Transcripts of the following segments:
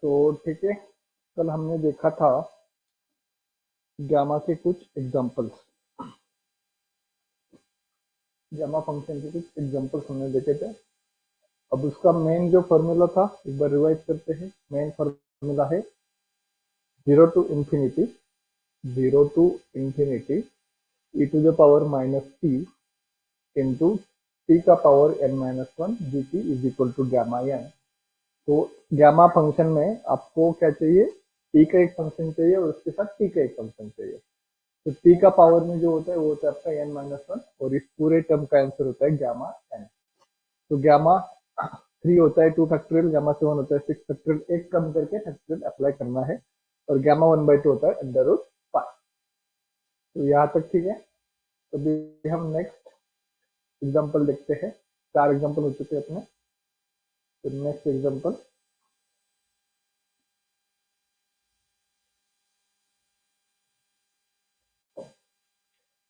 तो ठीक है, कल हमने देखा था गामा के कुछ एग्जांपल्स, गामा फंक्शन के कुछ एग्जांपल्स हमने देखे थे। अब उसका मेन जो फॉर्मूला था एक बार रिवाइज करते हैं। मेन फॉर्मूला है 0 to infinity e to the power minus t into t का power n minus 1 dt is equal to gamma n। तो गामा फंक्शन में आपको क्या चाहिए, t का एक फंक्शन चाहिए और उसके साथ t का एक फंक्शन चाहिए। तो t का पावर में जो होता है वो होता है आपका n माइनस वन और इस पूरे टर्म का आंसर होता है गामा n। तो गामा 3 होता है 2 फैक्टोरियल, गामा 7 होता है 6 फैक्टोरियल, एक कम करके फैक्टोरियल अप्लाई करना है और गामा 1/2 होता है अंडर रूट 5। तो यहाँ तक ठीक है। तो अभी हम नेक्स्ट एग्जांपल देखते हैं। 4 एग्जांपल हो चुके हैं अपने। तो next example,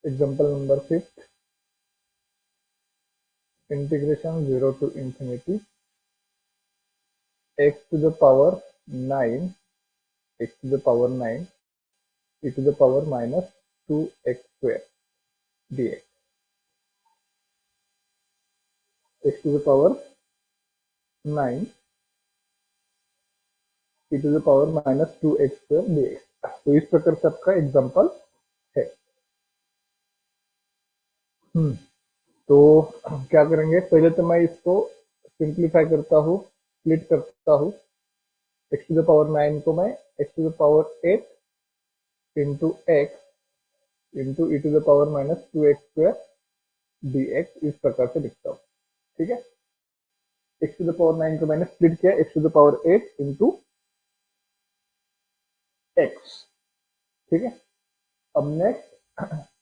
example number 5, integration 0 to infinity x to the power 9 x to the power 9 e to the power minus 2x square dx, x to the power 9 e to the power minus 2x square dx। तो इस प्रकार से आपका example है। तो क्या करेंगे, पहले तो मैं इसको सिंप्लीफाई करता हूँ, स्प्लिट करता हूँ। x to the power 9 को मैं x to the power 8 into x into e to the power minus 2x square dx इस प्रकार से लिखता हूँ। ठीक है, x to the power 9 को मैंने स्प्लिट किया x to the power 8 into x। ठीक है, अब नेक्स्ट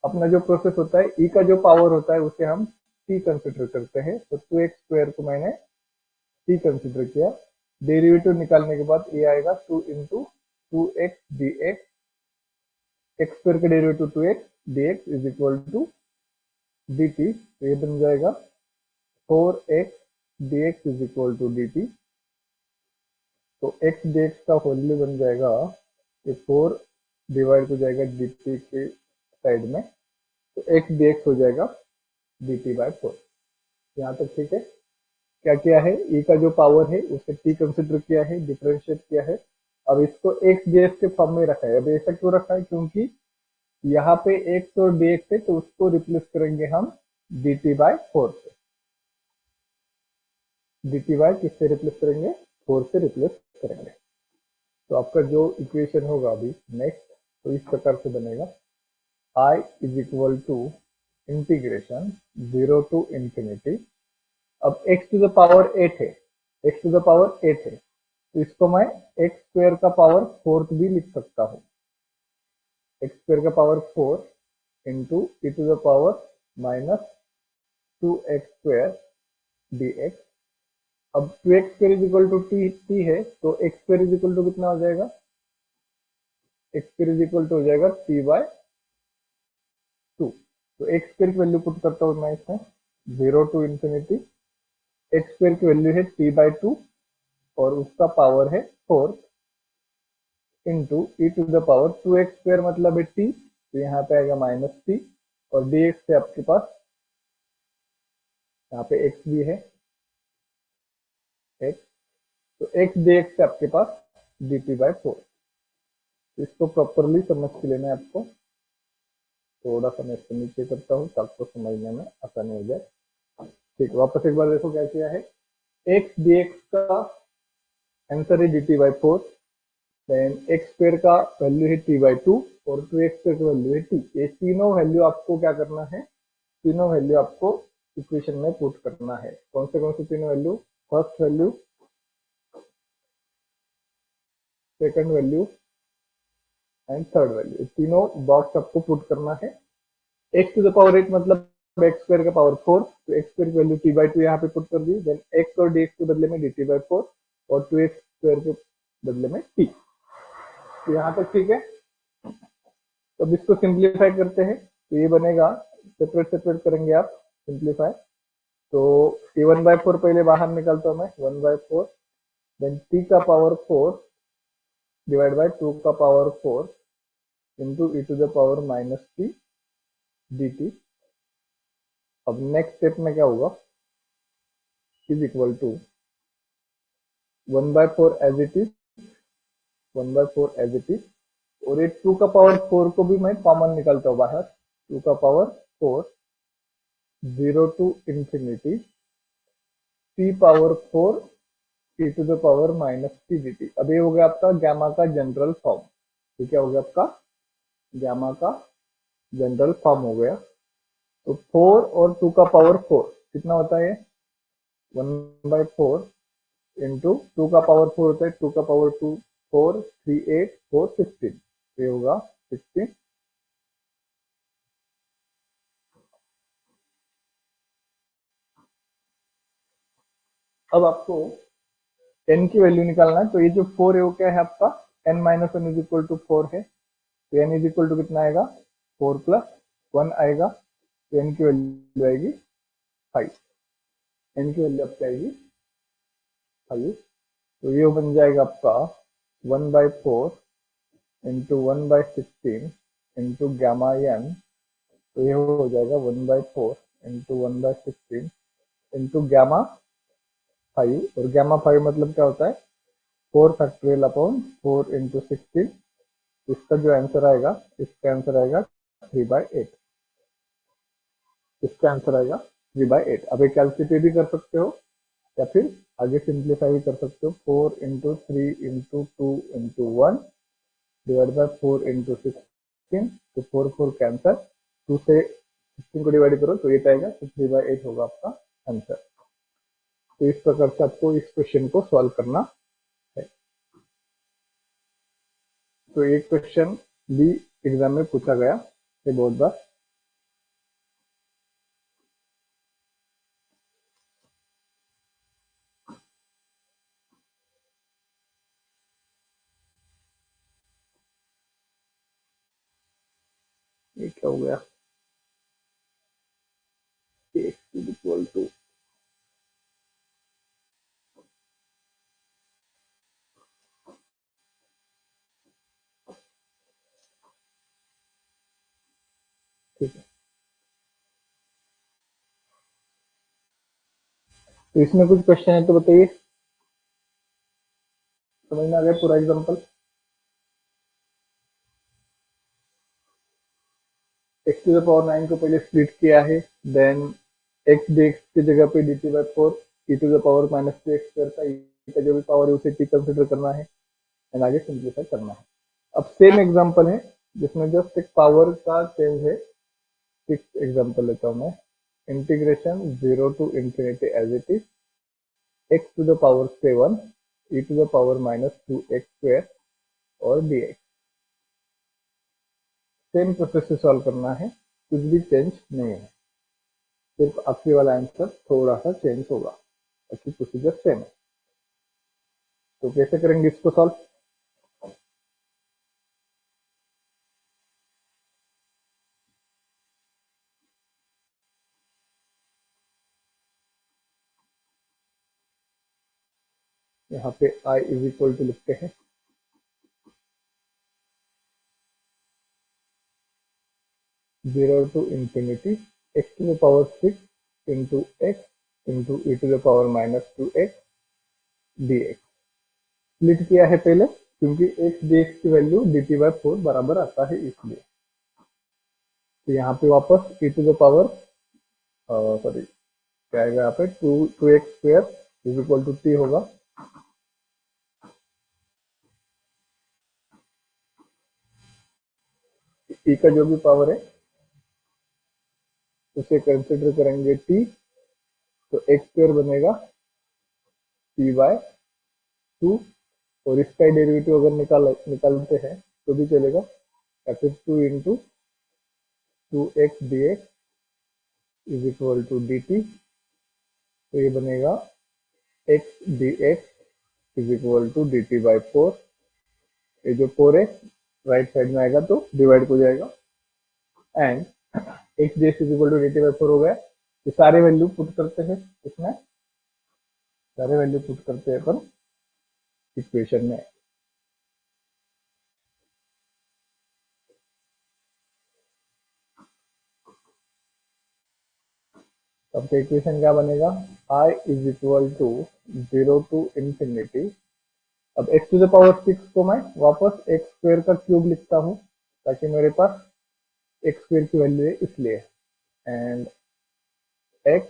अपना जो प्रोसेस होता है, e का जो पावर होता है उसे हम t कंसिडर करते हैं। तो 2x स्क्वायर को मैंने t कंसिडर किया। डेरिवेटिव निकालने के बाद ये आएगा 2 into 2x dx, x square का derivative 2x dx is equal to dt। तो ये बन जाएगा 4x dx is equal to dt। तो x dx का वैल्यू बन जाएगा, ये 4 डिवाइड हो जाएगा dt के साइड में, तो x dx हो जाएगा dt बाय 4। यहाँ तक ठीक है। क्या किया है, e का जो पावर है उसे t कंसिडर किया है, डिफरेंशिएट किया है। अब इसको x dx के फॉर्म में रखा है। अब ऐसा क्यों रखा है, क्योंकि यहाँ पे x और dx है तो उसको रिप्लेस करेंगे हम dt बाय 4 से। dt बाय किससे रिप्लेस करेंगे, 4 से रिप्लेस करेंगे। तो आपका जो इक्वेशन होगा अभी नेक्स्ट, तो इस प्रकार से बनेगा I is equal to integration 0 to infinity। अब x टू द पावर 8 है, x टू द पावर 8 है, तो इसको मैं x स्क्वायर का पावर 4 भी लिख सकता हूँ। x स्क्वायर का power 4 into e to the power minus 2x square dx। अब 2x square is equal to t है, तो x square is equal to कितना हो जाएगा, x square is equal to हो जाएगा t बाय 2। तो x स्क्वायर की वैल्यू पुट करता हूँ मैं इसमें 0 to infinity, x स्क्वायर की वैल्यू है t बाय 2 और उसका पावर है 4 into e to the power 2x square मतलब है t, तो यहाँ पे आएगा माइनस t और dx से आपके पास यहाँ पे x भी है x, तो x dx से आपके पास dt बाय 4। इसको प्रॉपरली समझ के लिए मैं आपको थोड़ा सा मैं इसको नीचे करता हूँ ताकि आपको समझने में आसानी हो जाए। ठीक, वापस एक बार देखो क्या किया है। x dx का आंसर है dt by 4, then x square का वैल्यू है t बाय 2 और 2x स्क्वायर का वैल्यू है t। ये तीनों वैल्यू आपको क्या करना है, तीनों वैल्यू आपको इक्वेशन में पुट करना है। कौन से तीनों value, first value, second value and third value, तीनों बॉक्स आपको पुट करना है। x टू द पावर 8 मतलब x स्क्वायर का पावर 4, तो x स्क्वायर की वैल्यू t बाय 2 यहाँ पे पुट कर दी, देन x और dx के बदले में dt बाय 4 और 2x स्क्वायर के बदले में t। तो यहाँ तक ठीक है। तो अब इसको सिंप्लीफाई करते हैं, तो ये बनेगा, सेपरेट करेंगे आप सिंप्लीफाई। तो ये 1/4 पहले बाहर निकालता हूँ मैं, 1/4, देन t का पावर 4 डिवाइड बाय 2 का power 4 into e to the power minus t d t. अब नेक्स्ट स्टेप में क्या होगा, is equal to 1/4 as it is, 1/4 as it is, और ये 2 का पावर 4 को भी मैं कॉमन निकालता हूँ बाहर, 2 का power 4 0 to infinity t power 4 e to the power minus t d t. अब ये हो गया आपका गैमा का जनरल फॉर्म। ये क्या हो गया आपका, गैमा का जनरल फॉर्म हो गया। तो 4 और 2 का पावर 4 कितना होता है, 1/4 इंटू 2 का पावर 4 होता है 2 का पावर 2 4 3 8 4 16, ये होगा 16। अब आपको n की वैल्यू निकालना है। तो ये जो 4 है वो क्या है आपका, n minus one is equal to 4 है। तो n इज इक्वल टू कितना आएगा, 4 प्लस 1 आएगा। तो n की वैल्यू आएगी 5, n की वैल्यू आपकी आएगी 5। तो ये बन जाएगा आपका 1/4 इंटू 1/16 इंटू गामा n। तो ये हो जाएगा 1/4 इंटू 1/16 इंटू गामा 5, और गामा 5 मतलब क्या होता है, 4 फैक्टोरियल अपॉन 4 इंटू 16। इसका जो आंसर आएगा, इसका आंसर आएगा 3/8। इसका आंसर आएगा 3/8। अब एक कैलकुलेट भी कर सकते हो या फिर आगे सिंप्लीफाई भी कर सकते हो। 4 into 3 into 2 into 1 divide by 4 into 16। तो 4 4 कैंसर, 2 से 16 को डिवाइड करो तो 8 आएगा। तो 3/8 होगा आपका आंसर। तो इस प्रकार से आपको इस क्वेश्चन को सॉल्व करना है। तो एक क्वेश्चन भी एग्जाम में पूछा गया है बहुत बार। ये क्या हो गया, x इज इक्वल टू, ठीक है। तो इसमें कुछ क्वेश्चन है तो बताइए, समझ में आ गया पूरा example. x to the power 9 को पहले स्प्लिट किया है, देन x dx की जगह पे dt by 4 e to the power minus 2x square का e का जो भी पावर है उसे t कंसिडर करना है एंड आगे सिंप्लीफाई करना है। अब सेम एग्जांपल है जिसमें जस्ट एक पावर का चेंज है। सिक्स एग्जांपल लेता हूं मैं, integration 0 to infinity as it is x to the power 7 e to the power minus 2x square और dx। सेम प्रोसेस से सॉल्व करना है, कुछ भी चेंज नहीं है, सिर्फ आखिरी वाला आंसर थोड़ा सा चेंज होगा, बाकी प्रोसीजर सेम है। तो कैसे करेंगे इसको सॉल्व, यहाँ पे i इज इक्वल टू लिखते हैं 0 to infinity x to the power 6 into x into e to the power minus 2x dx। Split किया है पहले क्योंकि x dx की वैल्यू dt बाय 4 बराबर आता है इसलिए। तो यहाँ पे वापस e to the power sorry क्या आएगा यहाँ पे 2x square is equal to t होगा। t का जो भी पावर है उसे कंसिडर करेंगे t, तो x स्क्वायर बनेगा t बाय 2, और इसका डेरिवेटिव अगर निकालते हैं तो भी चलेगा, या फिर 2 into 2x dx is equal to dt। तो ये बनेगा x dx is equal to dt by 4। ये जो 4 है राइट साइड में आएगा तो डिवाइड हो जाएगा, and x dx is equal to dt by 4 हो गया। ये सारे वैल्यू पुट करते हैं इसमें, सारे वैल्यू पुट करते हैं अपन इक्वेशन में। आपका इक्वेशन क्या बनेगा, I is equal to 0 to infinity. अब x टू द पावर 6 को मैं वापस x स्क्वायर का क्यूब लिखता हूँ ताकि मेरे पास x स्क्वायर की वैल्यू है इसलिए, and x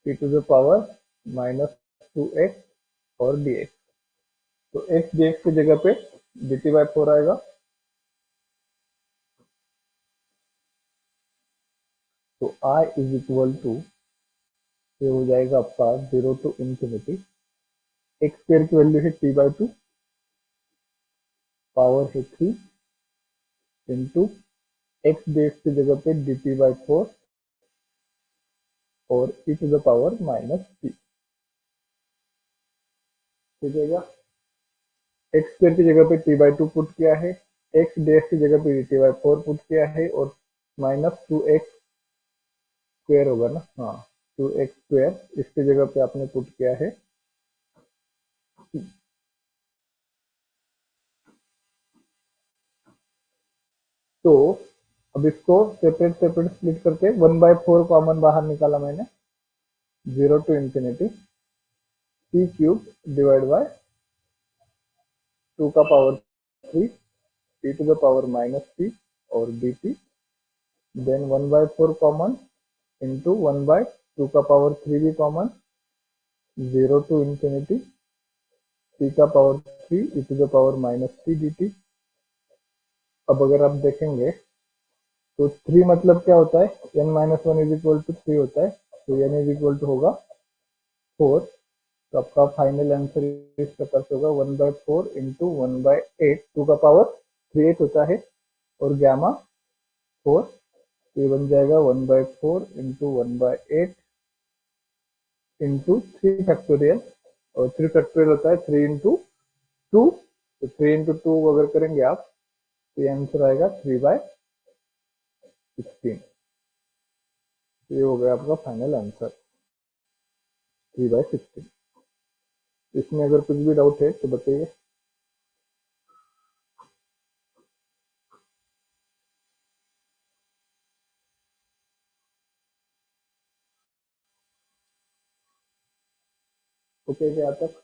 t to the power minus 2x और dx। तो x dx की जगह पे dt/4 आएगा। तो I इज इक्वल टू, ये हो जाएगा आपका 0 टू इंफिनिटी, एक्स स्क्वायर की वैल्यू है t/2, पावर है 3 इंटू एक्स dx की जगह पे dt/4 और e to the power minus 3। ठीक है क्या, एक्स स्क्वायर की जगह पे t/2 पुट किया है, एक्स dx की जगह पे dt/4 पुट किया है और माइनस 2x स्क्वायर होगा ना, हाँ 2x स्क्वायर इसकी जगह पे आपने पुट किया है। तो अब इसको सेपरेट सेपरेट स्प्लिट करके 1/4 कॉमन बाहर निकाला मैंने, 0 to infinity c cube divide by 2 का power 3 e to the power minus 3 और dt, देन 1/4 कॉमन इंटू 1/2 का पावर 3 भी कॉमन, 0 टू इंफिनिटी c का power 3 e to the power minus 3 dt। अब अगर आप देखेंगे तो 3 मतलब क्या होता है, n minus 1 is equal to 3 होता है, तो n इज इक्वल टू होगा 4। तो आपका फाइनल आंसर इस प्रकार से होगा 1/4 इंटू 1/8, 2 का पावर 3 8 होता है और गैमा 4, तो ये बन जाएगा 1/4 इंटू 1/8 इंटू 3 फैक्टोरियल, और 3 फैक्टोरियल होता है 3 इंटू 2, तो 3 इंटू 2 अगर करेंगे आप तो ये आंसर आएगा 3/16। ये हो गया आपका फाइनल आंसर 3/16। इसमें अगर कुछ भी डाउट है तो बताइए। ओके क्या तक,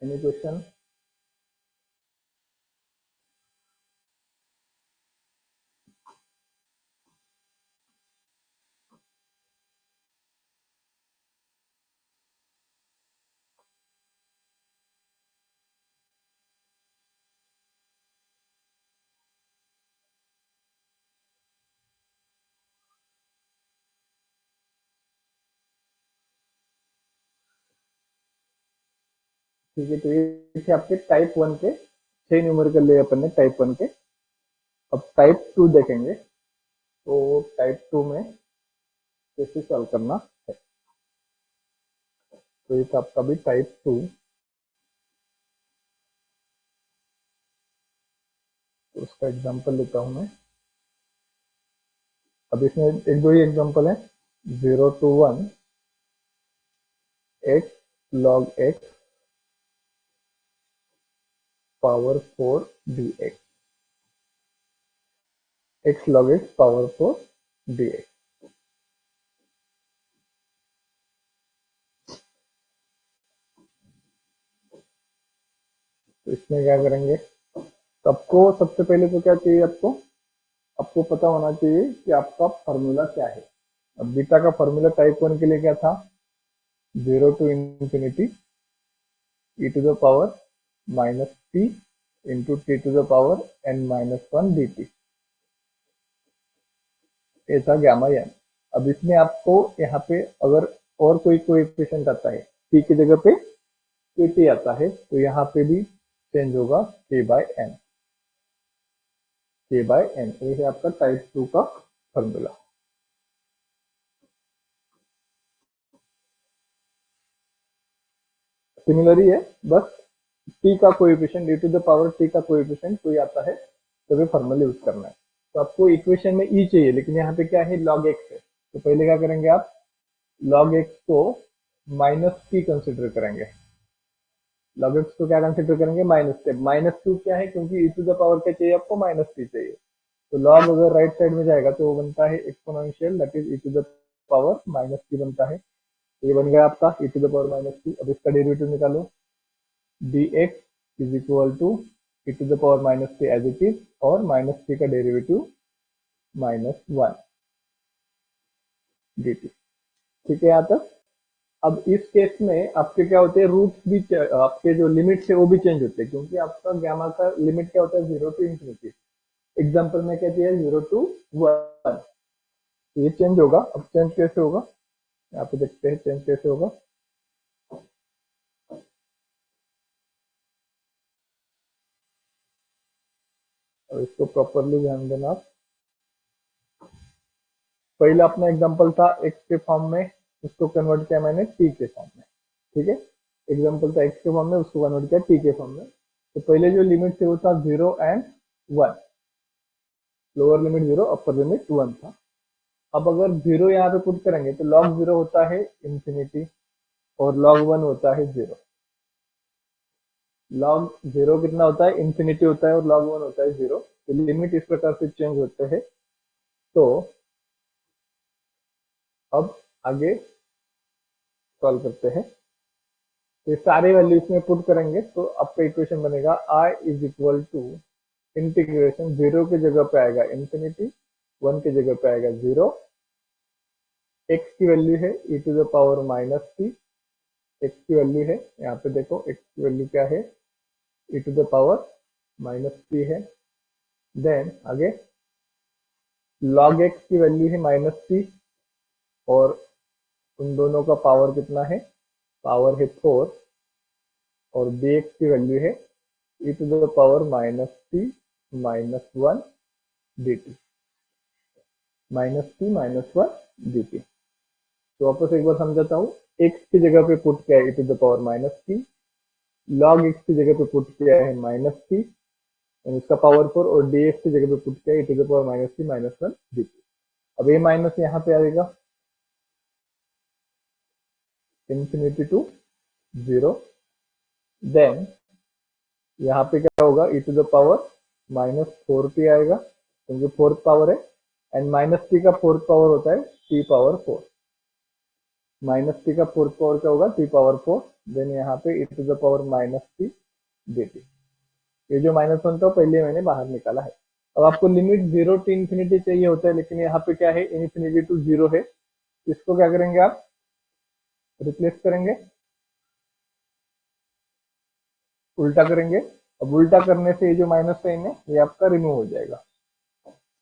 एनी क्वेश्चन? ठीक है, तो ये थे आपके टाइप 1 के 6 न्यूमेरिकल लिए अपन ने टाइप 1 के। अब टाइप 2 देखेंगे, तो टाइप 2 में कैसे सॉल्व करना है। तो ये था आपका भी टाइप 2। तो उसका एग्जांपल लेता हूं मैं। अब इसमें एक दो ही एग्जांपल है, 0 to 1 x log x power 4 dx, x log x power 4 dx। तो इसमें क्या करेंगे, तो आपको सबसे पहले तो क्या चाहिए, आपको आपको पता होना चाहिए कि आपका फॉर्मूला क्या है। अब बीटा का फॉर्मूला टाइप 1 के लिए क्या था, 0 to infinity e to the power minus t into t to the power n minus 1 dt, ये था गामा n। अब इसमें आपको यहाँ पे अगर और कोई कोएफिशिएंट आता है, t की जगह पे kt आता है, तो यहाँ पे भी चेंज होगा k/n, k/n। ये है आपका टाइप 2 का फॉर्मूला। सिमिलर ही है, बस t का coefficient, e to the power t का कोएफिशिएंट कोई आता है तभी फॉर्मूला यूज करना है। तो आपको इक्वेशन में ई चाहिए, लेकिन यहाँ पे क्या है, log x है। तो पहले क्या करेंगे आप, log x को -t कंसिडर करेंगे। log x को क्या कंसिडर करेंगे, -2 क्या है, क्योंकि e टू द पावर क्या चाहिए आपको, -t चाहिए। तो log अगर राइट साइड में जाएगा तो वो बनता है exponential, that is e to the power -t बनता है। तो ये बन गया आपका e to the power -t। अब इसका डेरिवेटिव निकालो, dx is equal to e to the power -t as it is, और -t का डेरिवेटिव -1 dt। ठीक है यहाँ तक। अब इस केस में आपके क्या होते हैं, रूट्स भी आपके जो लिमिट्स है वो भी चेंज होते हैं, क्योंकि आपका गामा का लिमिट क्या होता है, 0 टू इंफिनिटी। एग्जाम्पल में क्या दिया है, 0 टू 1। ये चेंज होगा। अब चेंज कैसे होगा, यहाँ पे देखते हैं चेंज कैसे होगा। और इसको प्रॉपरली ध्यान देना आप। पहला अपना एग्जांपल था x के फॉर्म में, उसको कन्वर्ट किया मैंने t के फॉर्म में। ठीक है, एग्जांपल था x के फॉर्म में, उसको कन्वर्ट किया t के फॉर्म में। तो पहले जो लिमिट थे वो था 0 and 1, lower limit 0, upper limit 1 था। अब अगर 0 यहाँ पे पुट करेंगे तो log 0 होता है इंफिनिटी, और log 1 होता है 0। log 0 कितना होता है, इंफिनिटी होता है, और log 1 होता है 0। तो लिमिट इस प्रकार से चेंज होते हैं। तो अब आगे सॉल्व करते हैं। तो ये सारे वैल्यू इसमें पुट करेंगे तो आपका इक्वेशन बनेगा i is equal to integration, 0 की जगह पे आएगा इंफिनिटी, 1 की जगह पे आएगा 0। x की वैल्यू है e to the power -t, x की वैल्यू है, यहाँ पे देखो x की वैल्यू क्या है, e to the power -t है। देन आगे log x की वैल्यू है -t, और उन दोनों का पावर कितना है, पावर है 4, और dx की वैल्यू है e to the power -t -1 dt, -t -1 dt। तो वापस एक बार समझाता हूँ, x की जगह पे पुट किया है e to the power -t, log x की जगह पे पुट किया है -t, इसका पावर 4, और dx की जगह पे पुट किया है e to the power -t -1 dt। अब ये माइनस यहाँ पे आएगा, इंफिनिटी टू 0। देन यहाँ पे क्या होगा, e to the power -4t आएगा, क्योंकि फोर्थ पावर है, एंड -t का फोर्थ पावर होता है t पावर 4। -t का फोर्थ पावर क्या होगा, t पावर 4। देन यहाँ पे e to the power -t dt। ये जो -1 था पहले मैंने बाहर निकाला है। अब आपको लिमिट 0 टू इंफिनिटी चाहिए होता है, लेकिन यहाँ पे क्या है, इंफिनिटी टू 0 है। इसको क्या करेंगे आप, रिप्लेस करेंगे, उल्टा करेंगे। अब उल्टा करने से ये जो माइनस साइन है ये आपका रिमूव हो जाएगा।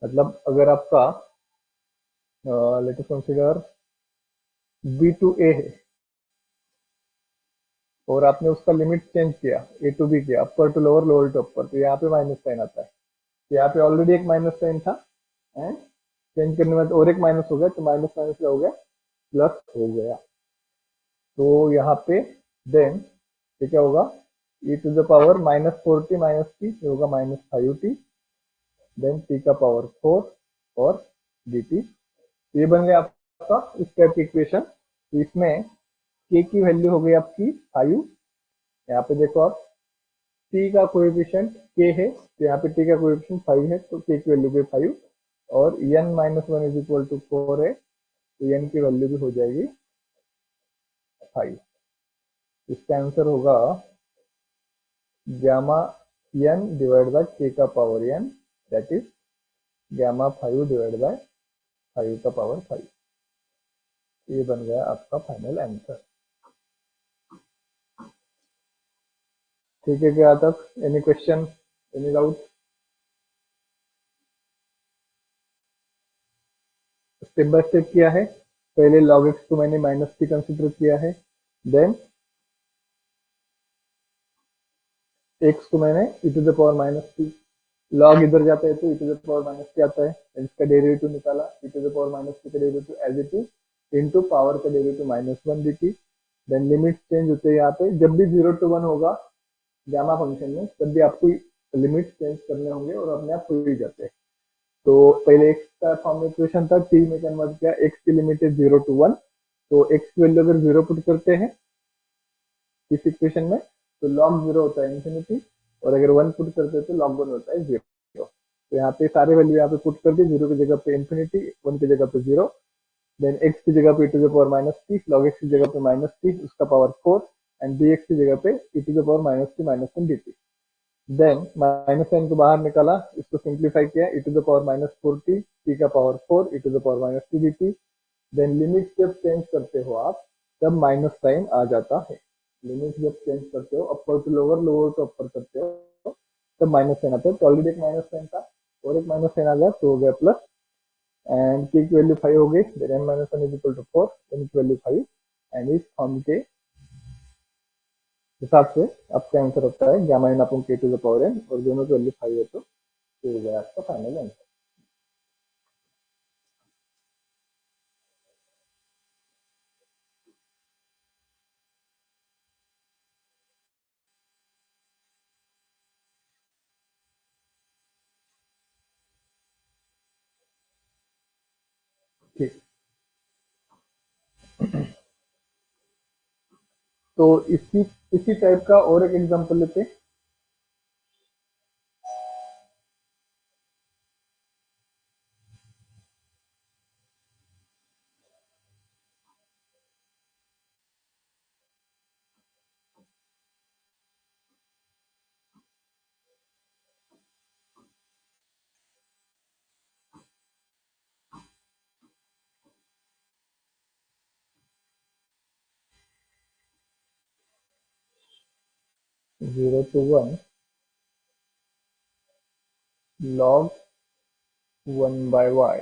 मतलब अगर आपका let us consider b to a है, और आपने उसका लिमिट चेंज किया, a टू b किया, upper to lower, lower to upper, तो यहाँ पे माइनस साइन आता है। तो यहाँ पे ऑलरेडी एक माइनस साइन था, एंड चेंज करने में और एक माइनस हो गया, तो माइनस माइनस क्या हो गया, प्लस हो गया। तो यहाँ पे देन ये क्या होगा, e to the power -4t -t, ये होगा -5t, देन t का पावर 4 और dt। ये बन गया आपका इस टाइप की इक्वेशन। तो इसमें k की वैल्यू हो गई आपकी 5। यहाँ पे देखो आप, t का कोएफिशिएंट k है, तो यहाँ पे t का कोएफिशिएंट 5 है, तो k की वैल्यू भी 5, और n -1 इज इक्वल टू 4 है, तो n की वैल्यू भी हो जाएगी 5। इसका आंसर होगा gamma n divide by k का power n, that is gamma 5 divide by 5 का पावर 5। ये बन गया आपका फाइनल आंसर। ठीक है, क्या तक, any question, any doubt? Step by step किया है। पहले log x को मैंने -t कंसिडर किया है, देन x को मैंने e to the power -t, log इधर जाता है तो e to the power -t आता है, इसका डेरिवेटिव निकाला, e to the power -t का derivative as it is into power का derivative -1 dt। Then limit change होते हैं, यहाँ पे जब भी 0 to 1 होगा गामा फंक्शन में, तब भी आपको लिमिट चेंज करने होंगे और अपने आप हो ही जाते हैं। तो पहले x का फॉर्म में इक्वेशन था, t में कन्वर्ट किया, x की लिमिट है 0 to 1, तो x की वैल्यू अगर 0 पुट करते हैं इस इक्वेशन में तो log 0 होता है इंफिनिटी, और अगर 1 पुट करते हैं तो log 1 होता है 0। तो यहाँ पे सारे वैल्यू यहाँ पे पुट कर दी, 0 की जगह पे इंफिनिटी, 1 की जगह पे 0, देन x की जगह पे e to the power minus t, log x की जगह पे माइनस टी उसका पावर 4, एंड dx की जगह पे e to the power minus t minus 1 dt। Then minus sign को बाहर निकाला, इसको सिंप्लीफाई किया, e to the power minus 4t, t का power 4, e to the power minus t dt। Then limit जब चेंज करते हो आप तब माइनस साइन आ जाता है। लिमिट जब चेंज करते हो upper to lower, lower to upper करते हो तब माइनस साइन आता है। तो ऑलरेडी एक माइनस साइन था और एक माइनस साइन आ गया तो हो गया प्लस, एंड k की वैल्यू 5 हो गई, then n minus 1 is equal to 4, n की वैल्यू 5, एंड इस फॉर्म के हिसाब से आपका आंसर होता है gamma n upon k to the power n, और दोनों की वैल्यू 5 है तो ये हो गया आपका फाइनल आंसर। ठीक, तो इसी टाइप का और एक एग्जांपल लेते हैं। Zero to one log 1 by y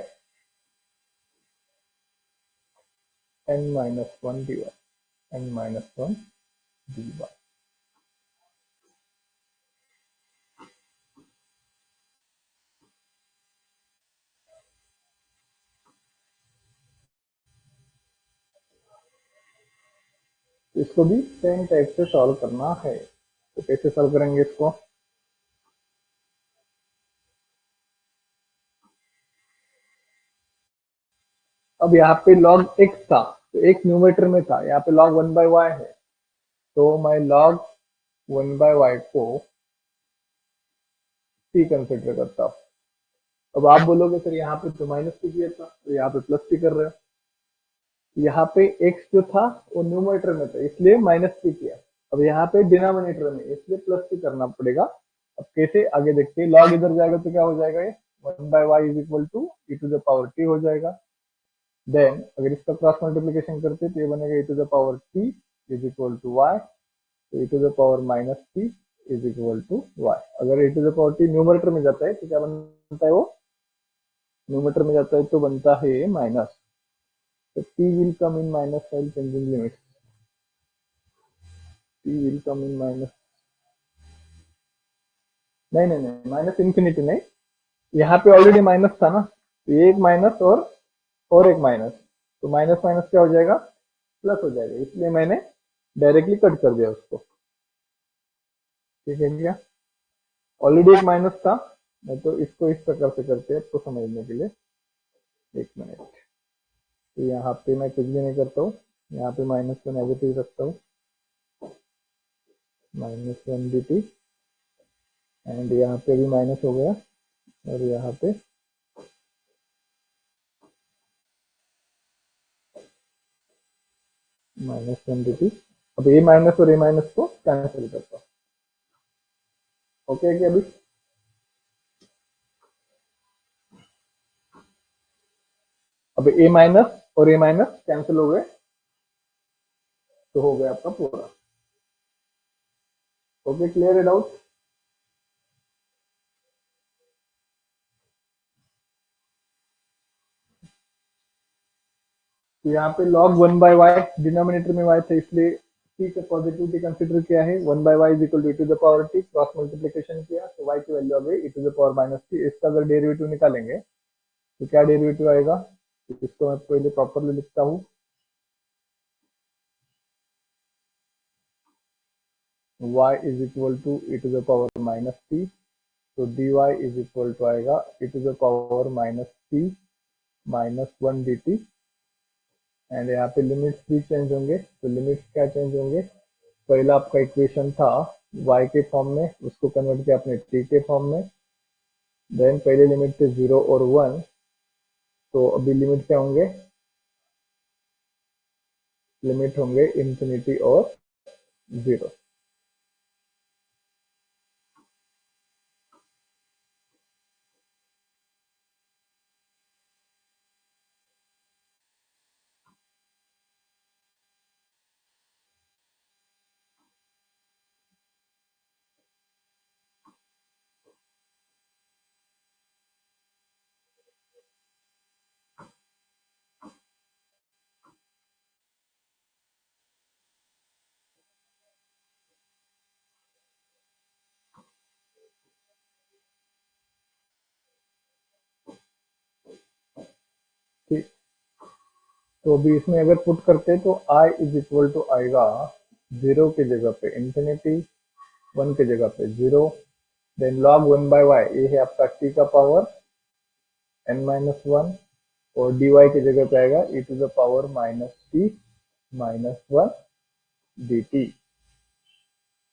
n minus 1 dy, n minus 1 dy। इसको भी सेम टाइप से सॉल्व करना है, तो कैसे सॉल्व करेंगे इसको? अब यहाँ पे log x था तो x न्यूमेटर में था, यहाँ पे log 1 by y है, तो मैं log 1 by y को t कंसिडर करता हूँ। अब आप बोलोगे सर यहाँ पे तो माइनस टी किया था, तो यहाँ पे प्लस टी कर रहे हो। यहाँ पे x जो था वो न्यूमेटर में था इसलिए माइनस टी किया, अब यहाँ पे डिनोमिनेटर में इसलिए प्लस टी करना पड़ेगा। अब कैसे आगे देखते हैं, log इधर जाएगा तो क्या हो जाएगा, ये 1 by y is equal to e to the power t हो जाएगा। देन अगर इसका क्रॉस मल्टीप्लिकेशन करते तो ये बनेगा e to the power t is equal to y, तो e to the power minus t is equal to y। अगर e to the power t numerator में जाता है तो क्या बनता है, वो न्यूमरेटर में जाता है तो बनता है माइनस, तो t will come in minus while changing limits, t will come in minus, नहीं नहीं नहीं माइनस इन्फिनिटी नहीं, यहाँ पे ऑलरेडी माइनस था ना, तो ये एक माइनस और एक माइनस, तो माइनस माइनस क्या हो जाएगा, प्लस हो जाएगा, इसलिए मैंने डायरेक्टली कट कर दिया उसको। ठीक है क्या, ऑलरेडी एक माइनस था, मैं तो इसको इस प्रकार से करते हैं आपको समझने के लिए, एक मिनट। तो यहाँ पे मैं कुछ भी नहीं करता हूँ, यहाँ पे माइनस को नेगेटिव रखता हूँ, माइनस 1 dt, एंड यहाँ पे भी माइनस हो गया, और यहाँ पे माइनस 1 dt। अब ए माइनस और ए माइनस को कैंसिल करता हूँ। ओके क्या, अभी अब ए माइनस और ए माइनस कैंसिल हो गए, तो हो गया आपका पूरा। ओके, क्लियर है डाउट? तो यहाँ पे log 1 by y, डिनोमिनेटर में y था इसलिए t का पॉजिटिविटी कंसीडर किया है, 1 by y is equal to e to the power t, cross multiplication किया तो y की वैल्यू आ गई e to the power minus t। इसका अगर डेरिवेटिव निकालेंगे तो क्या डेरिवेटिव आएगा, तो इसको मैं पहले प्रॉपरली लिखता हूँ, y is equal to e to the power minus t तो dy इज इक्वल टू आएगा e to the power minus t minus 1 dt। And यहाँ पे लिमिट्स भी चेंज होंगे। तो लिमिट्स क्या चेंज होंगे, पहला आपका इक्वेशन था y के फॉर्म में, उसको कन्वर्ट किया आपने t के फॉर्म में। देन पहले लिमिट थे 0 और 1, तो अभी लिमिट क्या होंगे, लिमिट होंगे इंफिनिटी और 0। ठीक, तो अभी इसमें अगर पुट करते तो i इज इक्वल टू आएगा 0 के जगह पे इंफिनिटी, 1 के जगह पे 0, देन log 1 बाय y, ये है आपका t का पावर n माइनस 1, और dy की जगह पे आएगा e to the power minus t minus 1 dt।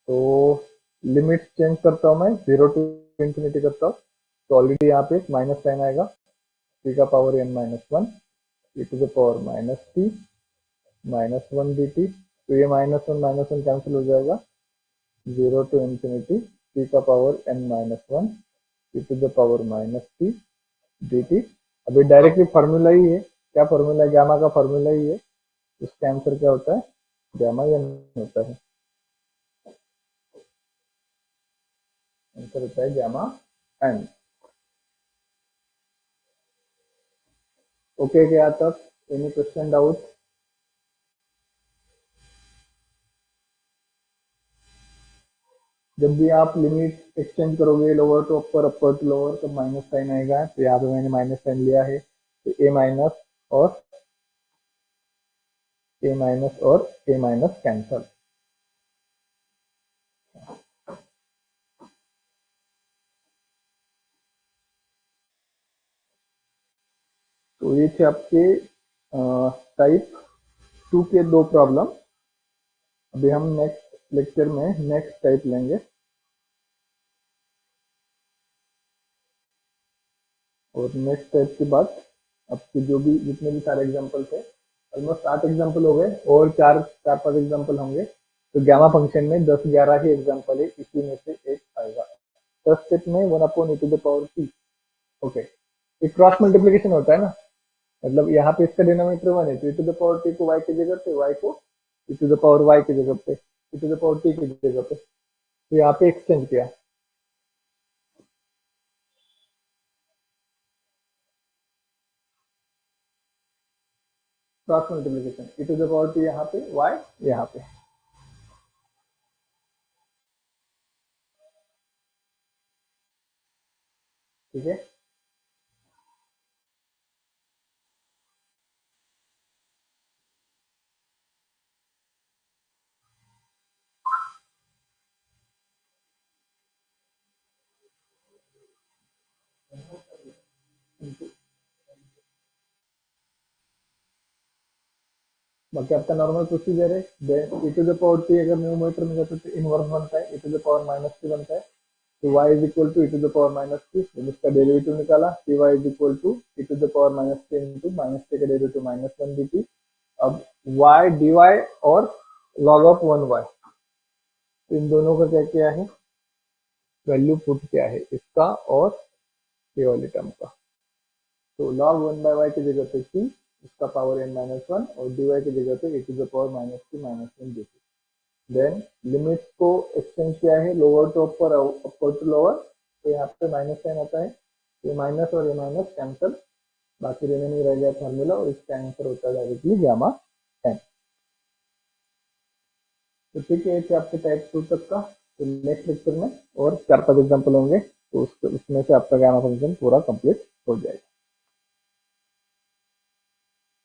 तो लिमिट चेंज करता हूं मैं, 0 टू इंफिनिटी करता हूं, तो ऑलरेडी यहाँ पे माइनस साइन आएगा, t का power n minus 1 e to the power minus t minus 1 dt। तो ये माइनस 1 कैंसिल हो जाएगा, 0 टू इंफिनिटी t का power n minus 1 e to the power minus t dt। अभी डायरेक्टली फार्मूला ही है, क्या फार्मूला है, गामा का फार्मूला ही है, उसका आंसर क्या होता है, गामा n होता है, आंसर होता है गामा n। ओके, क्या तक एनी क्वेश्चन डाउट? जब भी आप लिमिट एक्सचेंज करोगे lower to upper to lower, तो माइनस साइन आएगा। तो यहाँ पे मैंने माइनस साइन लिया है, तो ए माइनस और ए माइनस कैंसल। तो ये थे आपके टाइप 2 के 2 प्रॉब्लम। अभी हम नेक्स्ट लेक्चर में नेक्स्ट टाइप लेंगे, और नेक्स्ट टाइप के बाद आपके जो भी जितने भी सारे एग्जांपल थे, ऑलमोस्ट 8 एग्जांपल हो गए, और 4-5 एग्जांपल होंगे। तो गामा फंक्शन में 10-11 ही एग्जांपल है, इसी में से एक आएगा। फर्स्ट स्टेप में 1/e⁻t। ओके, एक क्रॉस मल्टीप्लीकेशन होता है ना, मतलब यहाँ पे इसका डिनोमिनेटर 1 है, तो e⁻t को y की जगह पे, y को e⁻y की जगह पे, e⁻t की जगह पे, तो यहाँ पे एक्सचेंज किया। क्रॉस मल्टीप्लीकेशन, e⁻t यहाँ पे, y यहाँ पे। ठीक है, बाकी आपका नॉर्मल प्रोसीजर है। e⁻t अगर न्यूमरेटर में जाता है तो इनवर्स बनता है, e⁻−t बनता है। तो y is equal to e⁻−t, जब इसका डेरिवेटिव निकाला, cy is equal to e⁻−t into minus t का डेरिवेटिव -1 dt। अब y dy और log ऑफ 1y, तो इन दोनों का क्या किया है, वैल्यू पुट किया है, इसका और ये वाली टर्म का। तो log 1/y की जगह पे c, इसका पावर n-1, और dy की जगह पे e⁻−t-1 dt। देन लिमिट्स को एक्सचेंज किया है, lower to upper to lower, तो यहाँ पे माइनस साइन आता है, ये माइनस और ये माइनस कैंसल, बाकी रिमेनिंग रह गया फार्मूला, और इसका आंसर होता है डायरेक्टली गामा n। तो ठीक है, ये आपके टाइप 2 तक का। तो नेक्स्ट लेक्चर में और 4-5 एग्जाम्पल होंगे, तो उसमें से आपका गामा फंक्शन पूरा कंप्लीट हो जाएगा।